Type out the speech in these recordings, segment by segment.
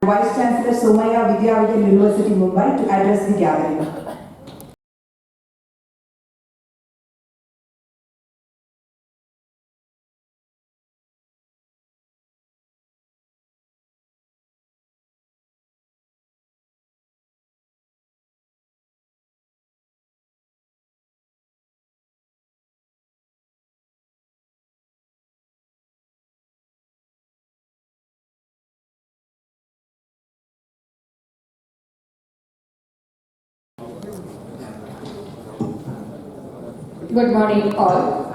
Vice Chancellor Somaya Vidya University, Mumbai, to address the gathering. Good morning all.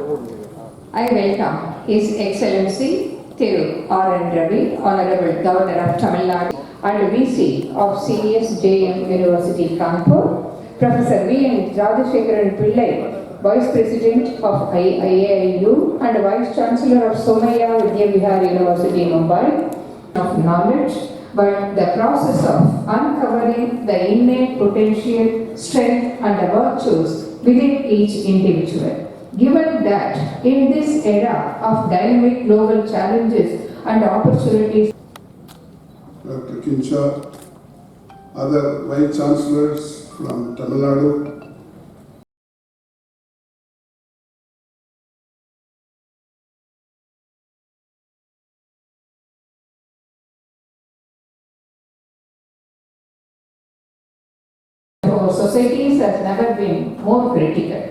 I welcome His Excellency Thiru R.N. Ravi, Honorable Governor of Tamil Nadu and VC of CSJM University, Kanpur, Professor V.N. Rajashekaran Pillai, Vice President of IAIU and Vice Chancellor of Somaya Vidya University, Mumbai, of knowledge, but the process of uncovering the innate potential, strength and the virtues within each individual. Given that in this era of dynamic global challenges and opportunities, Dr. Kinsha, other Vice Chancellors from Tamil Nadu, our societies has never been more critical.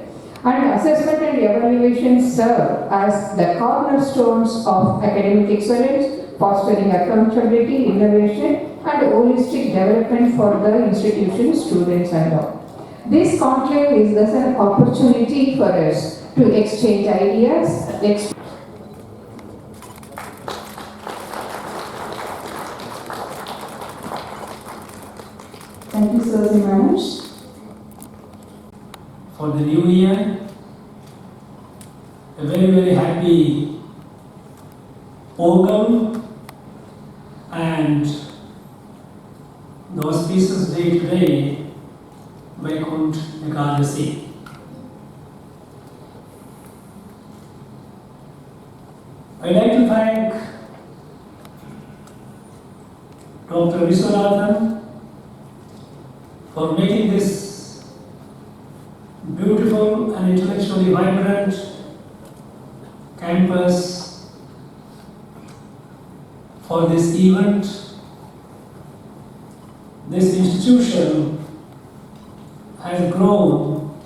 And assessment and evaluation serve as the cornerstones of academic excellence, fostering accountability, innovation, and holistic development for the institution, students, and all. This conclave is thus an opportunity for us to exchange ideas. Thank you, Sir Zimanush. For the new year, a very, very happy Pogam and the auspicious day today, Vaikunt Ekadasi. I'd like to thank Dr. Viswanathan for making this beautiful and intellectually vibrant campus for this event. This institution has grown.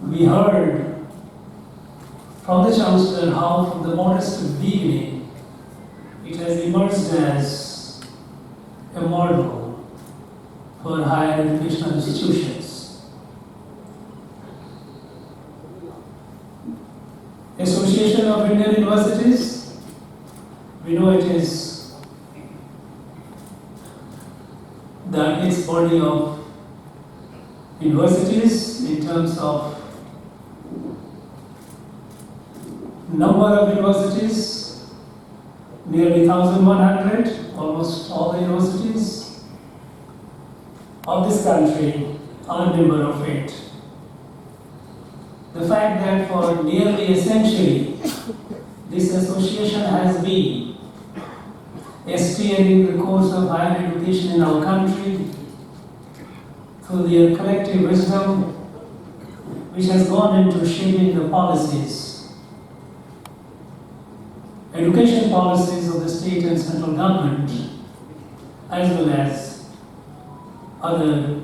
We heard from the Chancellor how from the modest beginning it has emerged as a model for higher educational institutions. Association of Indian Universities, we know it is the apex body of universities in terms of number of universities, nearly 1,100, almost all the universities of this country are a member of it. The fact that for nearly a century, this association has been steering the course of higher education in our country through their collective wisdom, which has gone into shaping the policies, education policies of the state and central government, as well as other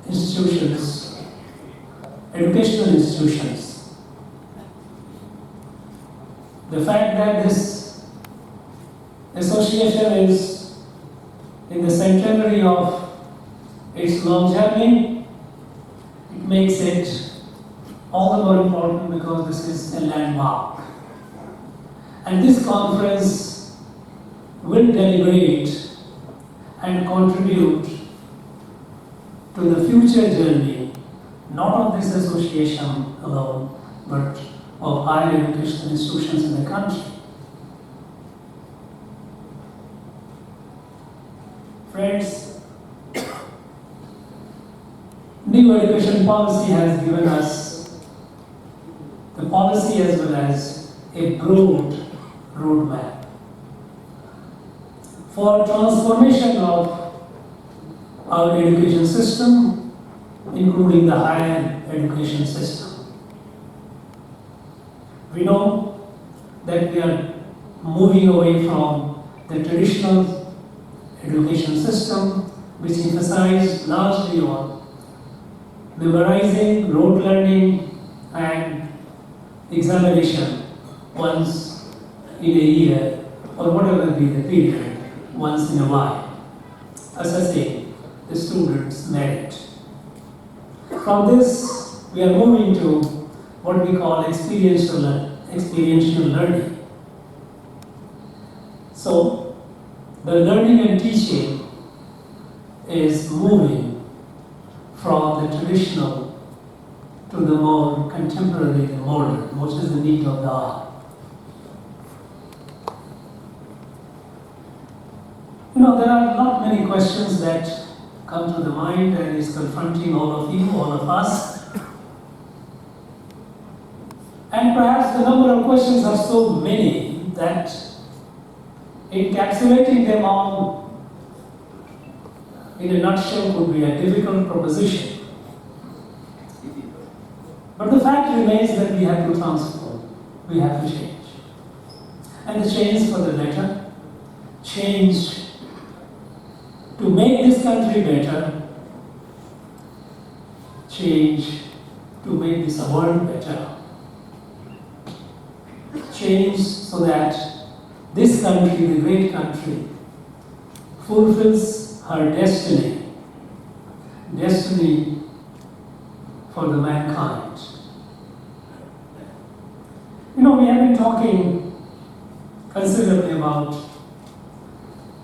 institutions, educational institutions. The fact that this association is in the centenary of its long journey, it makes it all the more important because this is a landmark. And this conference will deliberate and contribute to the future journey not of this association alone, but of higher educational institutions in the country. Friends, new education policy has given us the policy as well as a broad roadmap for transformation of our education system, including the higher education system. We know that we are moving away from the traditional education system, which emphasized largely on memorizing, rote learning, and examination once in a year, or whatever be the period, once in a while, assessing the student's merit. From this, we are moving to what we call experiential learning. So, the learning and teaching is moving from the traditional to the more contemporary and modern, which is the need of the hour. There are not many questions that come to the mind and is confronting all of you, all of us. And perhaps the number of questions are so many that encapsulating them all in a nutshell would be a difficult proposition. But the fact remains that we have to transform, we have to change. And the change for the better, change to make this country better, change to make this world better, change so that this country, the great country, fulfills her destiny for the mankind. We have been talking considerably about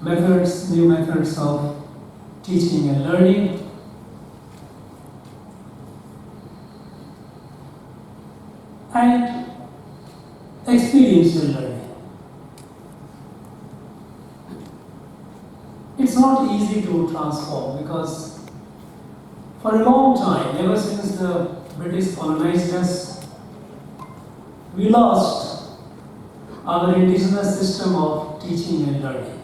methods, new methods of teaching and learning. And experiential learning. It's not easy to transform because for a long time, ever since the British colonized us, we lost our indigenous system of teaching and learning.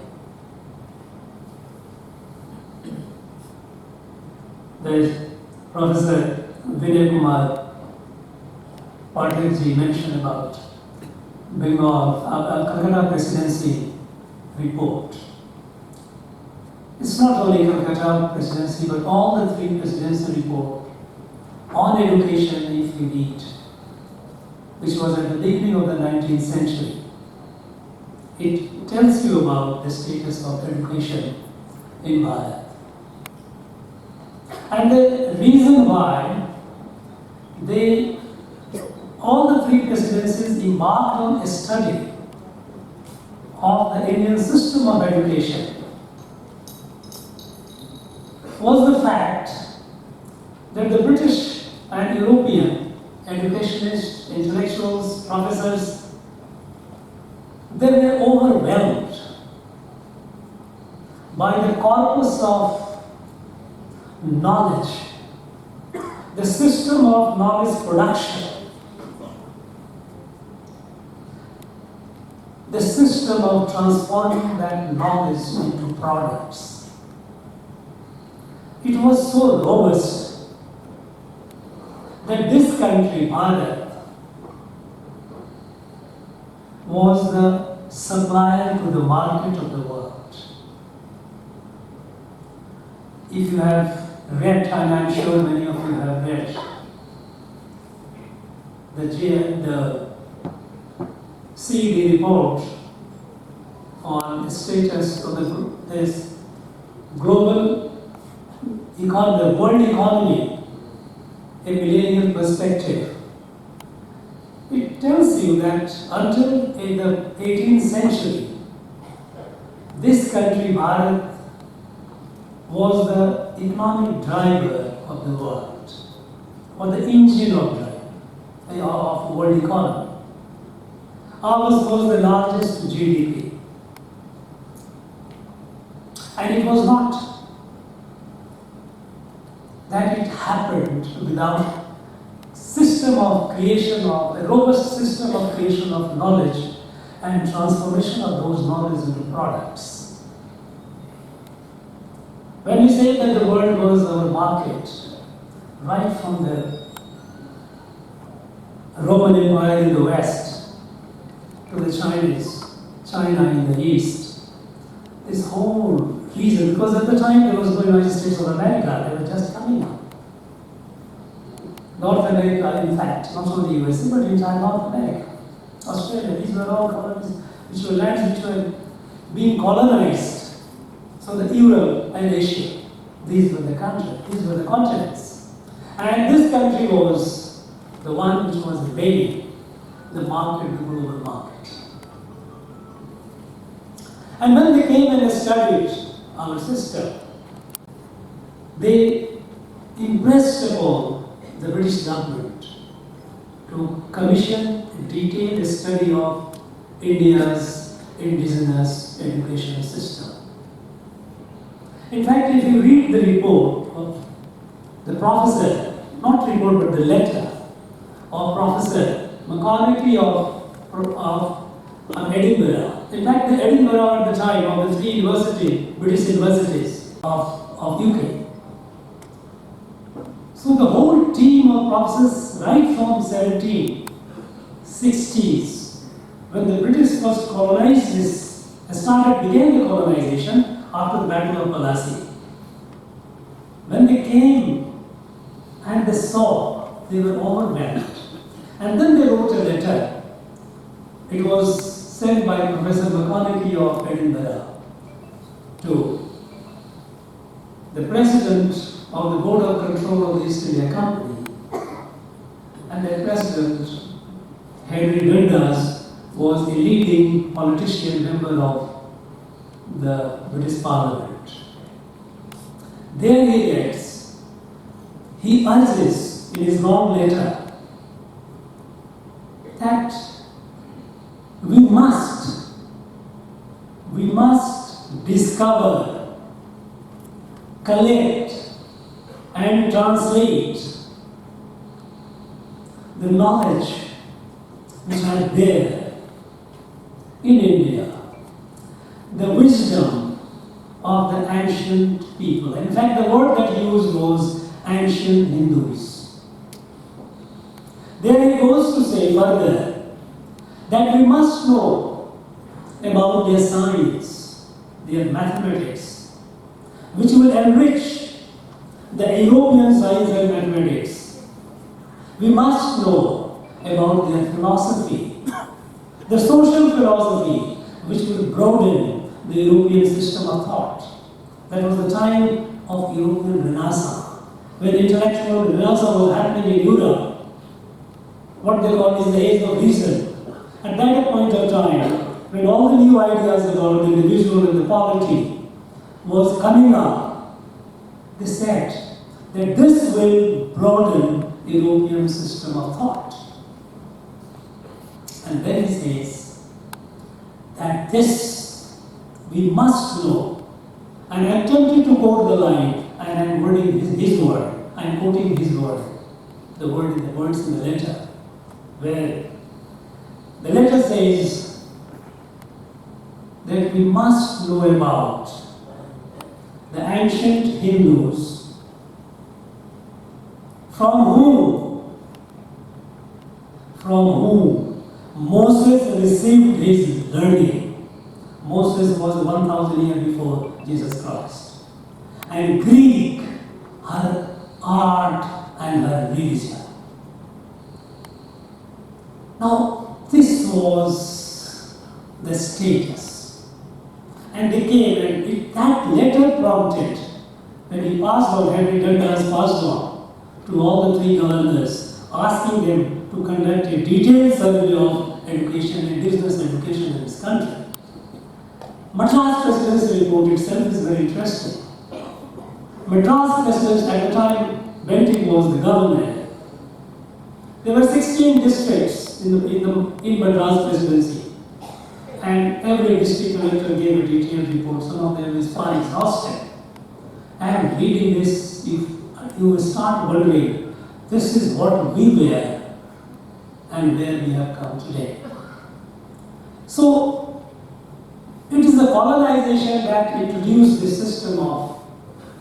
The Professor Vinay Kumar Patilji mentioned about Bengal, Calcutta Presidency report. It's not only Calcutta Presidency, but all the three presidency reports on education, if we read, which was at the beginning of the 19th century. It tells you about the status of education in Bharat. And the reason why all the three presidencies embarked on a study of the Indian system of education was the fact that the British and European educationists, intellectuals, professors, they were overwhelmed by the corpus of knowledge, the system of knowledge production, the system of transforming that knowledge into products. It was so robust that this country, Bharat, was the supplier to the market of the world. If you have read, and I'm sure many of you have read, the CED report on the status of this global economy, the world economy, a millennial perspective. It tells you that until in the 18th century, this country, Bharat, was the economic driver of the world, or the engine of world economy. Ours was the largest GDP. And it was not that it happened without a robust system of creation of knowledge and transformation of those knowledge into products. When we say that the world was our market, right from the Roman Empire in the west to the Chinese, China in the east, this whole region, because at the time there was no United States of America, they were just coming up. North America, in fact, not only USA, but entire North America, Australia, these were all colonies, which were lands which were being colonized. So the Europe and Asia, these were the countries, these were the continents. And this country was the one which was the baby, the market, the global market. And when they came and studied our system, they impressed upon the British government to commission a detailed study of India's indigenous education system. In fact, if you read the report of the professor, not report but the letter of Professor Macaulay of Edinburgh. In fact, the Edinburgh at the time of the three British universities of UK. So the whole team of professors right from 1760s, when the British first colonized this, began the colonization after the Battle of Plassey. When they came and they saw, they were overwhelmed. And then they wrote a letter. It was sent by Professor Macaulay of Edinburgh to the President of the Board of Control of the East India Company. And the President, Henry Dundas, was a leading politician member of the British Parliament. There he writes, he urges in his long letter that we must discover, collect, and translate the knowledge which are there in India, the wisdom of the ancient people. In fact, the word that he used was ancient Hindus. There he goes to say further that we must know about their science, their mathematics, which will enrich the European science and mathematics. We must know about their philosophy, the social philosophy, which will broaden the European system of thought. That was the time of European Renaissance, when intellectual renaissance was happening in Europe. What they call is the age of reason. At that point of time, when all the new ideas about the individual and the polity was coming up, they said that this will broaden the European system of thought. And then he says that this we must know. And I'm tempted to quote the line, and I'm wording his word. I'm quoting his word, the words in the letter, where the letter says that we must know about the ancient Hindus from whom Moses received his learning. Moses was 1,000 years before Jesus Christ. And Greek, her art and her religion. Now, this was the status. And they came, and that letter prompted, when he passed on, Henry Dundas passed on to all the three governors, asking them to conduct a detailed survey of education and business education in this country. Madras Presidency report itself is very interesting. Madras Presidency, at the time, Bentinck was the governor. There were 16 districts in Madras Presidency, and every district collector gave a detailed report. Some of them is far exhausted. And reading this, you will start wondering, this is what we were and where we have come today. So, it is the colonization that introduced the system of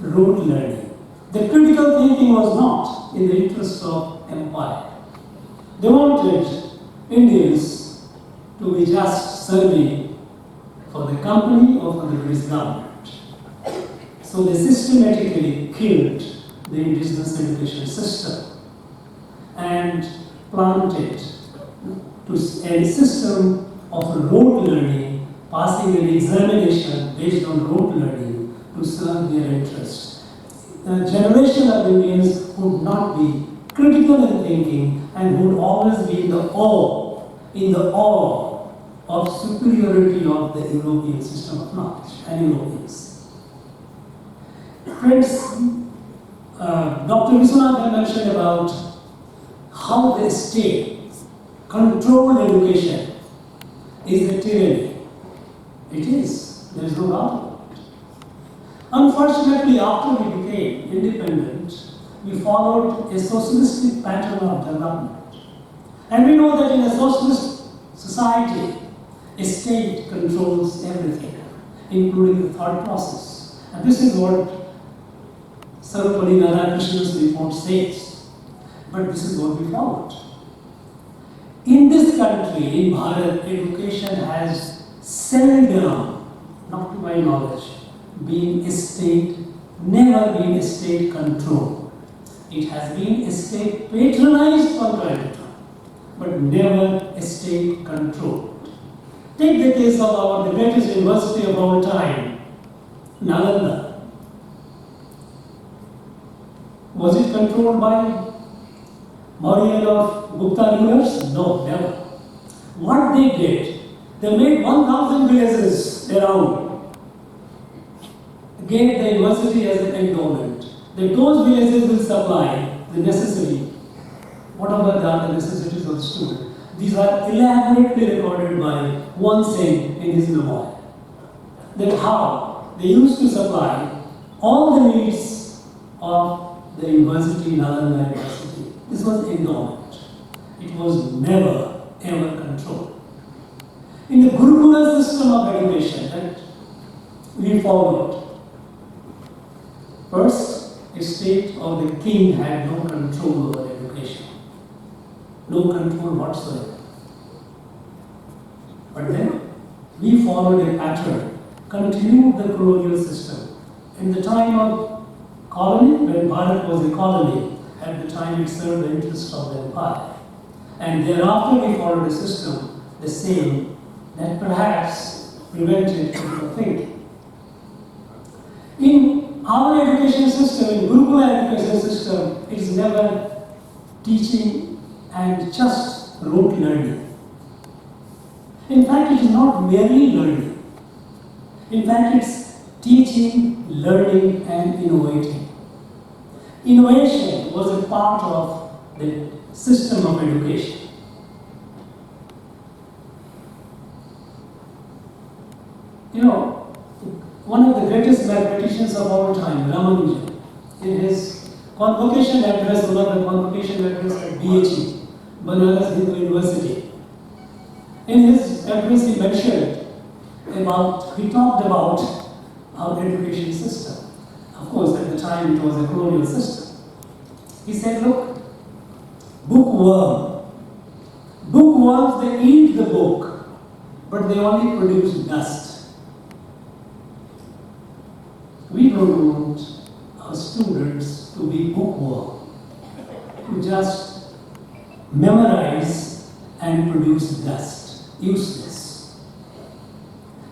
rote learning. The critical thinking was not in the interest of empire. They wanted Indians to be just serving for the company or for the British government. So they systematically killed the indigenous education system and planted to a system of rote learning, passing an examination based on rote learning to serve their interests. The generation of Indians would not be critical in thinking and would always be in the awe of superiority of the European system of knowledge and Europeans. Friends, Dr. Viswanathan mentioned about how the state controlled education is a tyranny. It is. There is no doubt about it. Unfortunately, after we became independent, we followed a socialistic pattern of development. And we know that in a socialist society, a state controls everything, including the thought process. And this is what Sarvapalli Radhakrishna's report says. But this is what we followed. In this country, in Bharat, education has seldom, not to my knowledge, been a state, never been a state controlled. It has been a state patronized from time to time, but never a state controlled. Take the case of the greatest university of all time, Nalanda. Was it controlled by Mauryan of Gupta rulers? No, never. What they did, they made 1,000 villages around, gave the university as an endowment, that those villages will supply the necessary, whatever the other necessities of the student. These are elaborately recorded by one Sen in his memoir. That how they used to supply all the needs of the university, Nalanda University. This was endowment. It was never ever controlled. In the Gurukula system of education that we followed, first, a state of the king had no control over education. No control whatsoever. But then we followed a pattern, continued the colonial system. In the time of colony, when Bharat was a colony, at the time it served the interests of the empire. And thereafter we followed a system, the same, that perhaps prevented critical thinking. In our education system, in Gurukula education system, it is never teaching and just rote learning. In fact, it is not merely learning. In fact, it's teaching, learning, and innovating. Innovation was a part of the system of education. You know, one of the greatest mathematicians of all time, Ramanujan, in his convocation address, one of the convocation address at BHE, Banaras Hindu University, in his address he mentioned he talked about our education system. Of course, at the time it was a colonial system. He said, look, bookworms, they eat the book, but they only produce dust. We don't want our students to be bookworm, to just memorize and produce dust, useless.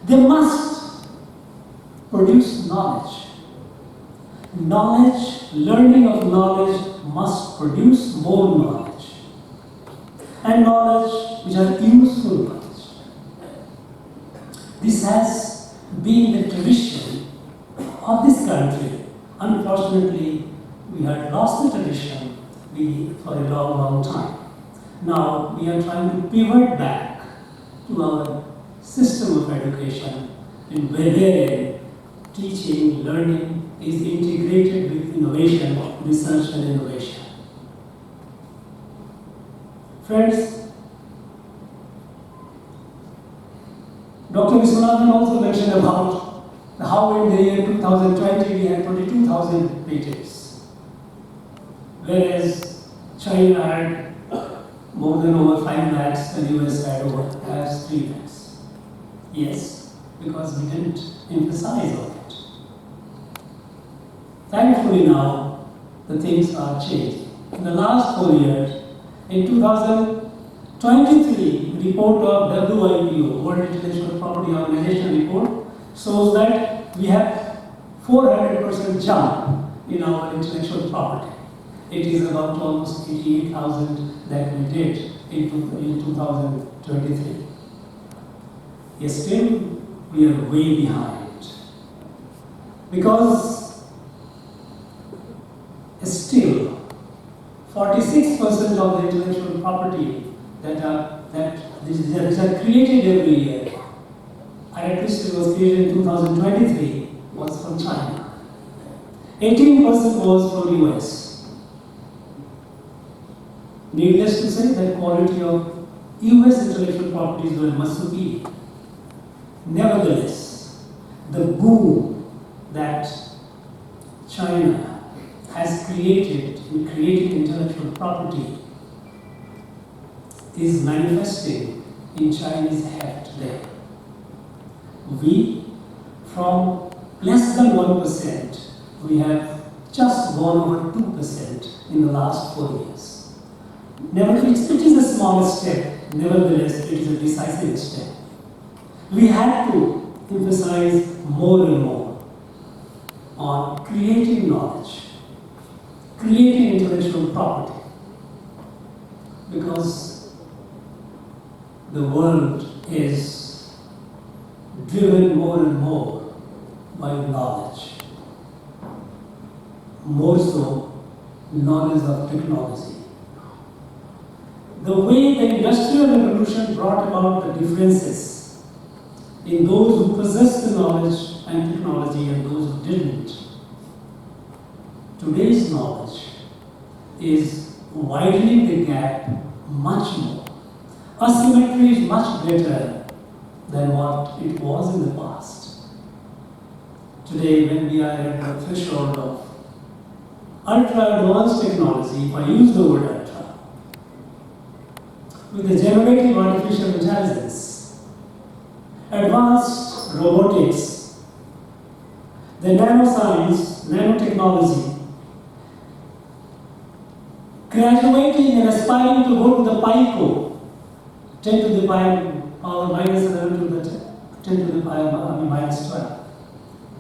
They must produce knowledge. Knowledge, learning of knowledge must produce more knowledge. And knowledge which are useful knowledge. This has been the tradition of this country. Unfortunately, we had lost the tradition for a long, long time. Now we are trying to pivot back to our system of education in where teaching, learning is integrated with innovation, research and innovation. Friends, Dr. Viswanathan also mentioned about how in the year 2020 we had 22,000 patents, whereas China had more than over 5 lakhs and US has 3 lakhs. Yes, because we didn't emphasize on it. Thankfully now, the things are changing. In the last 4 years, in 2023, report of WIPO, World Intellectual Property Organization report, shows that we have 400% jump in our intellectual property. It is about almost 88,000 that we did in 2023. Yet still, we are way behind. Because still, 46% of the intellectual property that are created every year, and at least it was created in 2023, was from China. 18% was from US. Needless to say, the quality of US intellectual properties were much superior. Nevertheless, the boom that China has created in creating intellectual property is manifesting in Chinese head today. We, from less than 1%, we have just gone over 2% in the last 4 years. Nevertheless, it is a small step, nevertheless, it is a decisive step. We have to emphasize more and more on creating knowledge, creating intellectual property, because the world is driven more and more by knowledge, more so knowledge of technology. The way the Industrial Revolution brought about the differences in those who possessed the knowledge and technology and those who didn't, today's knowledge is widening the gap much more. Asymmetry is much greater than what it was in the past. Today, when we are at the threshold of ultra-advanced technology, if I use the word ultra, with the generative artificial intelligence, advanced robotics, the nanoscience, nanotechnology, graduating and aspiring to go to the pico, 10 to the power minus 11 to the 10 to the power minus 12,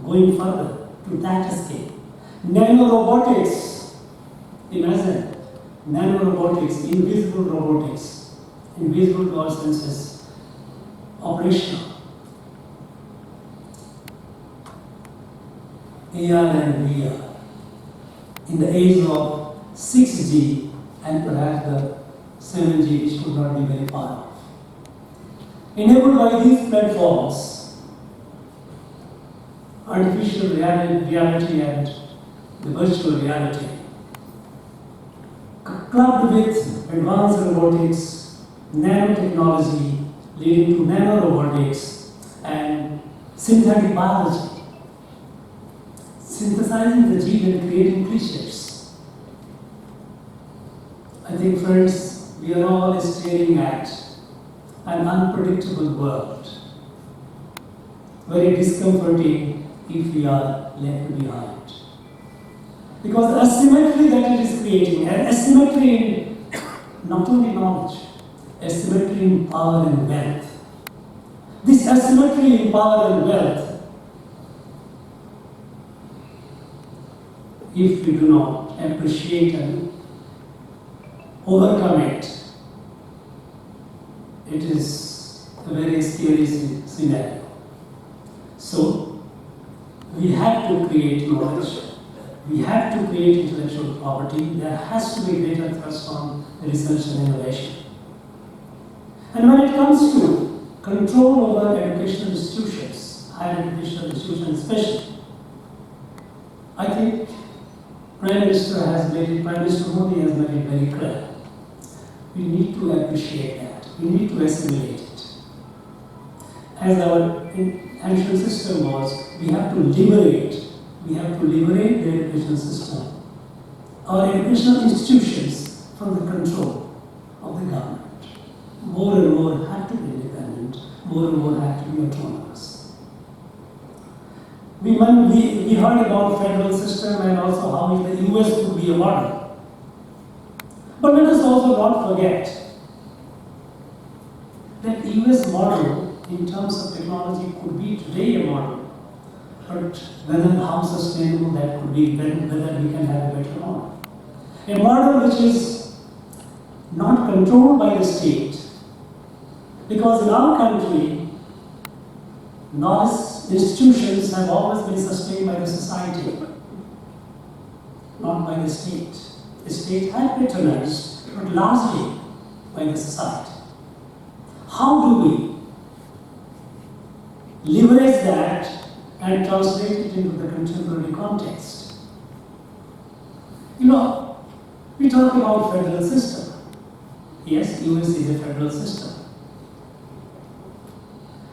going further to that scale. Nanorobotics, imagine, nanorobotics, invisible to our senses, operational. AR and VR, in the age of 6G and perhaps the 7G, which could not be very far off. Enabled by these platforms, artificial reality and the virtual reality, clubbed with advanced robotics, nanotechnology, leading to nanorobotics and synthetic biology, synthesizing the gene and creating creatures. I think, friends, we are all staring at an unpredictable world, very discomforting if we are left behind. Because the asymmetry that it is creating, and asymmetry in not only knowledge, asymmetry in power and wealth. This asymmetry in power and wealth, if we do not appreciate and overcome it, it is a very scary scenario. So, we have to create knowledge, we have to create intellectual property, there has to be greater thrust on research and innovation. And when it comes to control over educational institutions, higher educational institutions especially, I think Prime Minister Modi has made it very clear. We need to appreciate that. We need to assimilate it. as our ancient system was, we have to liberate the education system, our educational institutions from the control of the government. More and more had to be independent, more and more had to be autonomous. We heard about federal system and also how the US could be a model. But let us also not forget that the US model in terms of technology could be today a model, but whether how sustainable that could be, whether we can have a better model. A model which is not controlled by the state, because in our country, knowledge institutions have always been sustained by the society, not by the state. The state had patronized, but largely by the society. How do we leverage that and translate it into the contemporary context? You know, we talk about federal system. Yes, US is a federal system.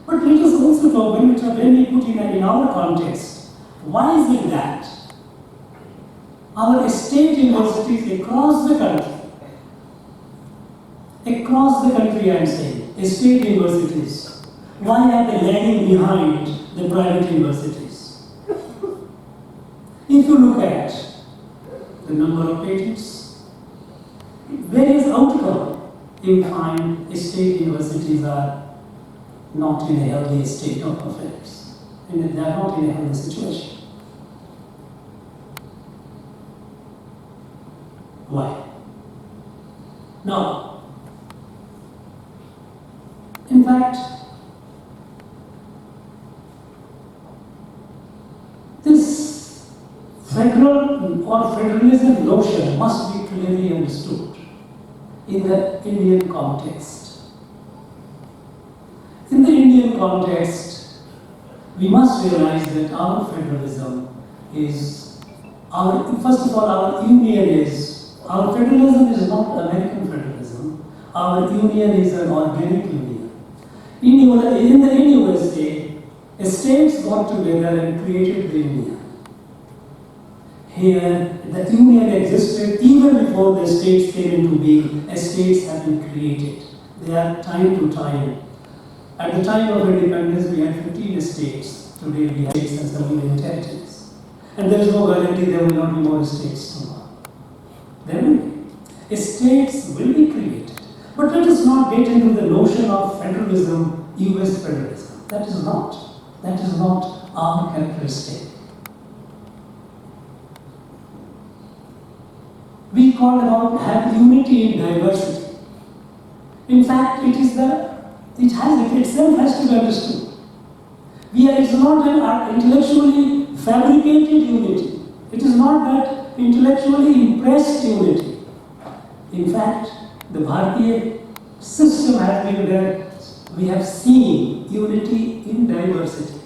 But let us also talk, when we put in our context, why is it that our state universities across the country I am saying, state universities, why are they lagging behind the private universities? If you look at the number of patents, it varies outcome. You find state universities are not in a healthy state of affairs, and they are not in a healthy situation. Why? Now, in fact, this federal or federalism notion must be clearly understood in the Indian context. In the Indian context, we must realize that our federalism is, first of all, our federalism is not American federalism. Our union is an organic union. In the USA, states got together and created the union. Here, the union existed even before the states came into being. States have been created. They are time to time. At the time of independence, we had 15 states. Today, we have states and some union territories. And there is no guarantee there will not be more states tomorrow. There will be. States will be created. But let us not get into the notion of federalism, US federalism. That is not our characteristic. We call about have unity in diversity. In fact, it itself has to be understood. It's not an intellectually fabricated unity. It is not that intellectually impressed unity. In fact, the Bharatiya system has been there. We have seen unity in diversity.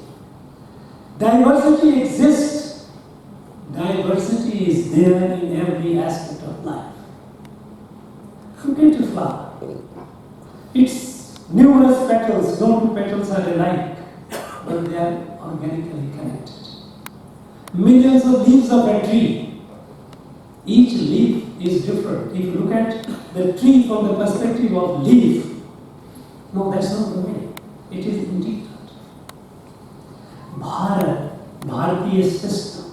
Diversity exists. Diversity is there in every aspect of life. Look at a flower. Its numerous petals, no two petals are alike, but they are organically connected. Millions of leaves of a tree. Each leaf is different. If you look at the tree from the perspective of leaf, no, that's not the way. It is indeed Bharatiya system,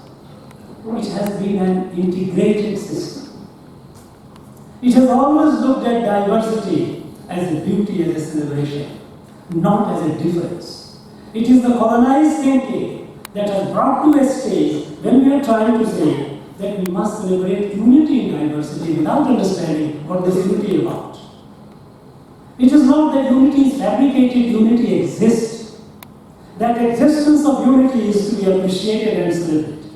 which has been an integrated system. It has always looked at diversity as a beauty, as a celebration, not as a difference. It is the colonized thinking that has brought to a stage when we are trying to say that we must celebrate unity in diversity without understanding what this unity is about. It is not that unity is fabricated, unity exists. That existence of unity is to be appreciated and celebrated.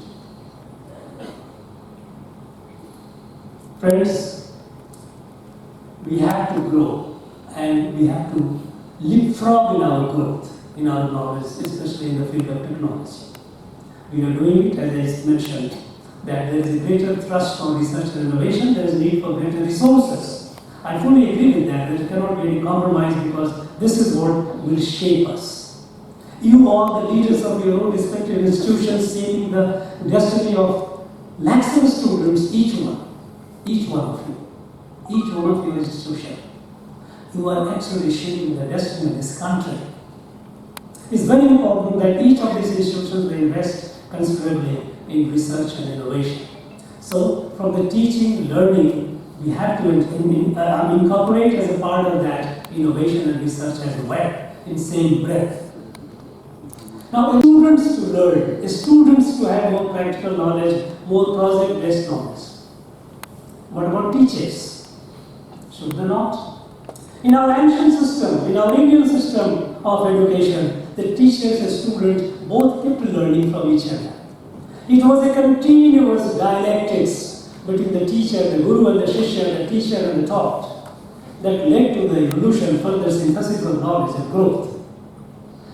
Friends, we have to grow and we have to leapfrog in our growth, in our knowledge, especially in the field of technology. We are doing it, as I mentioned, that there is a greater thrust on research and innovation, there is a need for greater resources. I fully agree with that, there cannot be any compromise because this is what will shape us. You are the leaders of your own respective institutions, shaping the destiny of lakhs of students, each one of you, each one of your institutions. You are actually shaping the destiny of this country. It's very important that each of these institutions will invest considerably in research and innovation. So, from the teaching, learning, we have to incorporate as a part of that innovation and research as well, in same breath. Now, students to learn, students to have more practical knowledge, more project-based knowledge. What about teachers? Should they not? In our ancient system, in our Indian system of education, the teachers and students both kept learning from each other. It was a continuous dialectics between the teacher, the guru and the shishya, the teacher and the taught, that led to the evolution, further synthesis of knowledge and growth.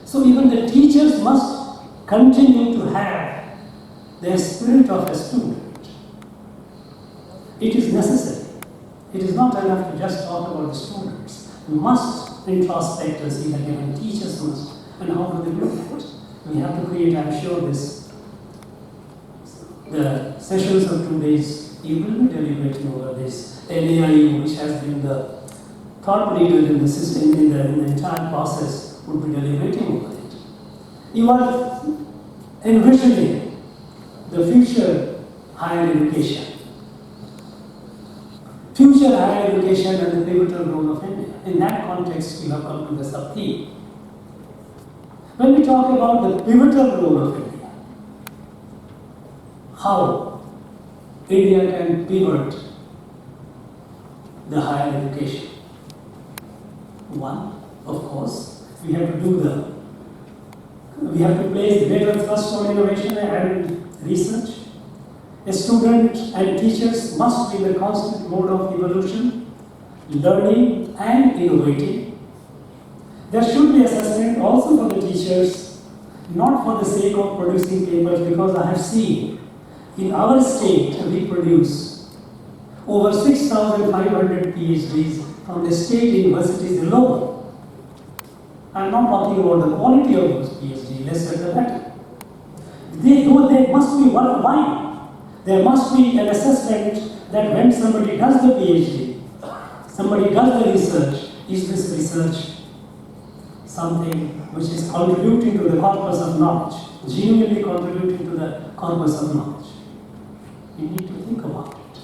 So even the teachers must continue to have the spirit of a student. It is necessary. It is not enough to just talk about the students. We must introspect and see that even teachers must. And how do they do that? We have to create, I'm sure, the sessions of 2 days, you will be deliberating over this. LAIU, which has been the thought leader in the system, in the entire process, would be deliberating over it. You are envisioning the future higher education. Future higher education and the pivotal role of India. In that context, you have come to the sub-theme. When we talk about the pivotal role of India, how India can pivot the higher education. One, of course, we have to place greater thrust on innovation and research. A student and teachers must be in a constant mode of evolution, learning and innovating. There should be assessment also for the teachers, not for the sake of producing papers, because I have seen in our state we produce over 6,500 PhDs from the state universities alone. I am not talking about the quality of those PhDs, lesser the better. They must be worthwhile. There must be an assessment that when somebody does the PhD, somebody does the research, is this research something which is contributing to the corpus of knowledge, genuinely contributing to the corpus of knowledge? We need to think about it.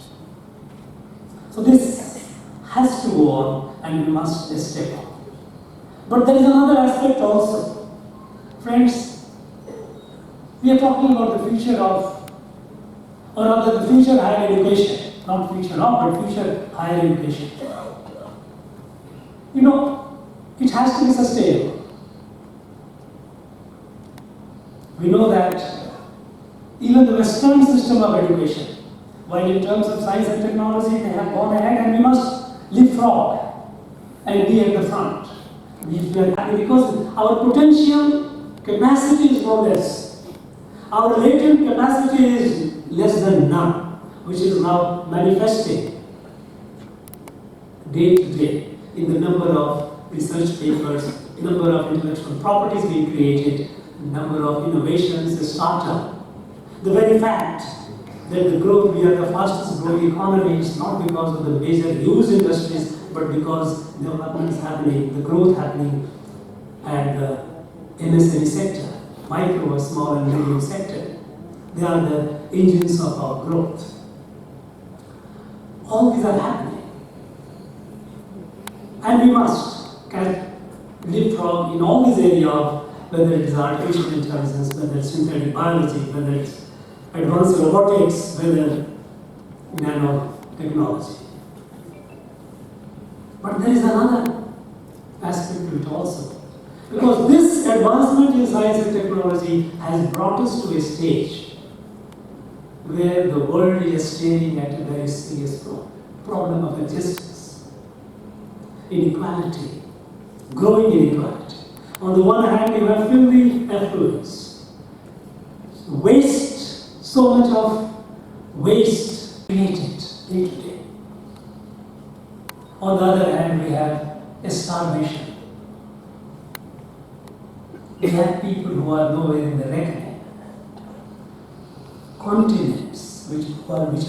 So this has to go on and we must step on. But there is another aspect also. Friends, we are talking about the future of, or rather the future higher education, not future of, but future higher education. You know, it has to be sustainable. We know that even the Western system of education, while in terms of science and technology they have gone ahead, and we must leapfrog and be at the front. We are happy because our potential capacity is no less. Our latent capacity is less than none, which is now manifesting day to day in the number of research papers, number of intellectual properties being created, number of innovations, startup. The very fact that the growth, we are the fastest growing economy, is not because of the major huge industries, but because development is happening, the growth happening at the MSME sector, micro, small and medium sector. They are the engines of our growth. All these are happening. And we must leapfrog in all these areas, whether it is artificial intelligence, whether it's synthetic biology, whether it's advanced robotics, whether nanotechnology. But there is another aspect to it also. Because this advancement in science and technology has brought us to a stage where the world is staring at a very serious problem of existence. Inequality, growing inequality. On the one hand, you have filthy affluence, waste, so much of waste created day to day. On the other hand, we have a starvation. we have people who are nowhere in the reckoning. Continents which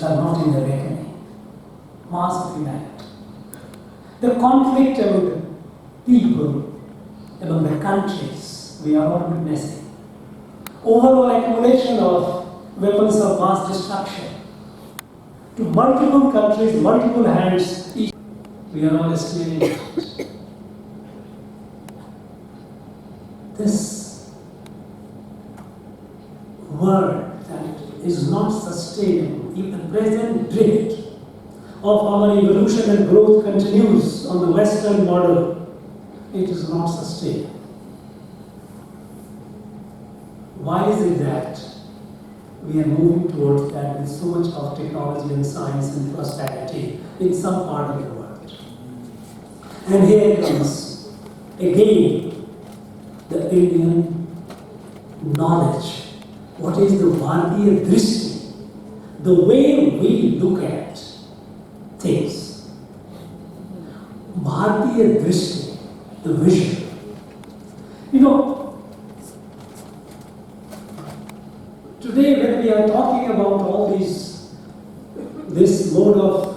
are not in the reckoning. Mass of humanity. The conflict among the people, among the countries, we are all witnessing. Overall accumulation of weapons of mass destruction to multiple countries, multiple hands, we are all experiencing it. This world that is not sustainable, if the present drift of our evolution and growth continues on the Western model, it is not sustainable. Why is it that we are moving towards that with so much of technology and science and prosperity in some part of the world? And here comes again the Indian knowledge. What is the Bharatiya Drishti? The way we look at things. Bharatiya Drishti, the vision. You know, today when we are talking about all this mode of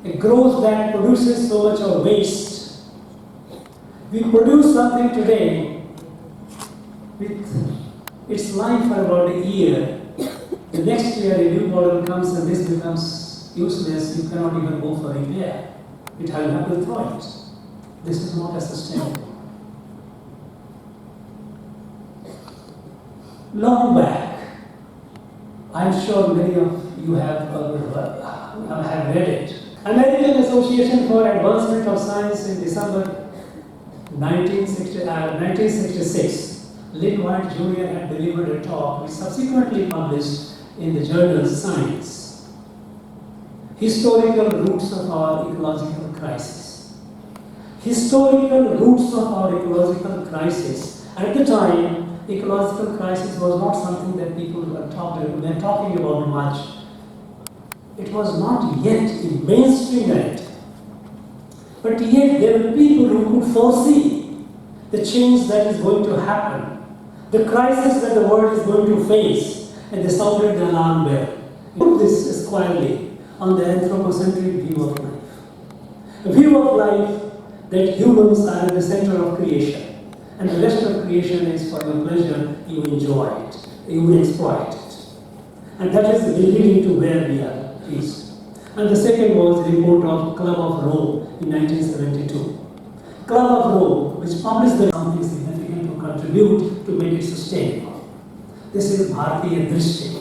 a growth that produces so much of waste, we produce something today with its life for about a year. The next year a new model comes and this becomes useless, you cannot even go for repair. It will have to throw it. This is not as sustainable. Long back, I'm sure many of you have read it. American Association for Advancement of Science in December 1966, Lynn White Jr. had delivered a talk which subsequently published in the journal Science. Historical roots of our ecological crisis. Historical roots of our ecological crisis. At the time, ecological crisis was not something that people were talking about much. It was not yet in mainstream narrative. But yet there were people who could foresee the change that is going to happen, the crisis that the world is going to face, and they sounded the alarm bell. Put this squarely on the anthropocentric view of life. A view of life that humans are at the center of creation, and the rest of creation is for your pleasure, you enjoy it, you exploit it. And that is leading to where we are reached. And the second was the report of Club of Rome in 1972. Club of Rome, which published something significant to contribute to make it sustainable. This is Bharatiya Drishti.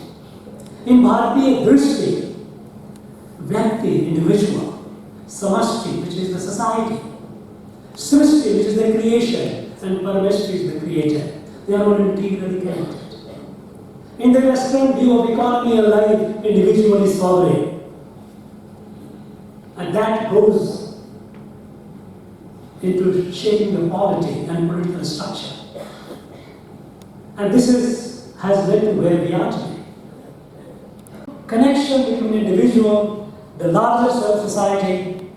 In Bharatiya Drishti, Vyakti, individual, Samashti, which is the society, Srishti, which is the creation, and Parameshti is the creator. They are all integrally connected. In the Western view of economy and life, individual is sovereign. And that goes into shaping the polity and political structure. And this has led to where we are today. Connection between individual, the larger self-society,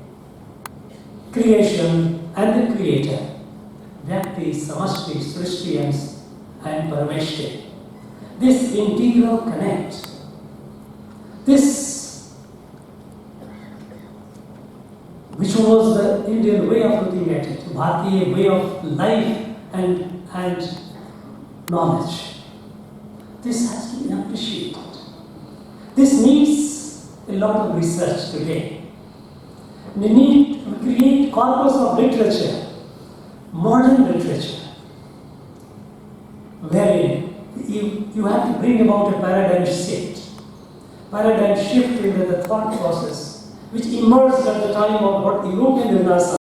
creation, and the creator. Vyakti, Samashti, Srishti, and Parameshti. This integral connect. This, which was the Indian way of looking at it, Bharatiya way of life and knowledge. This has to be appreciated. This needs a lot of research today. We need to create corpus of literature, modern literature, wherein you have to bring about a paradigm shift in the thought process, which emerged at the time of what European Renaissance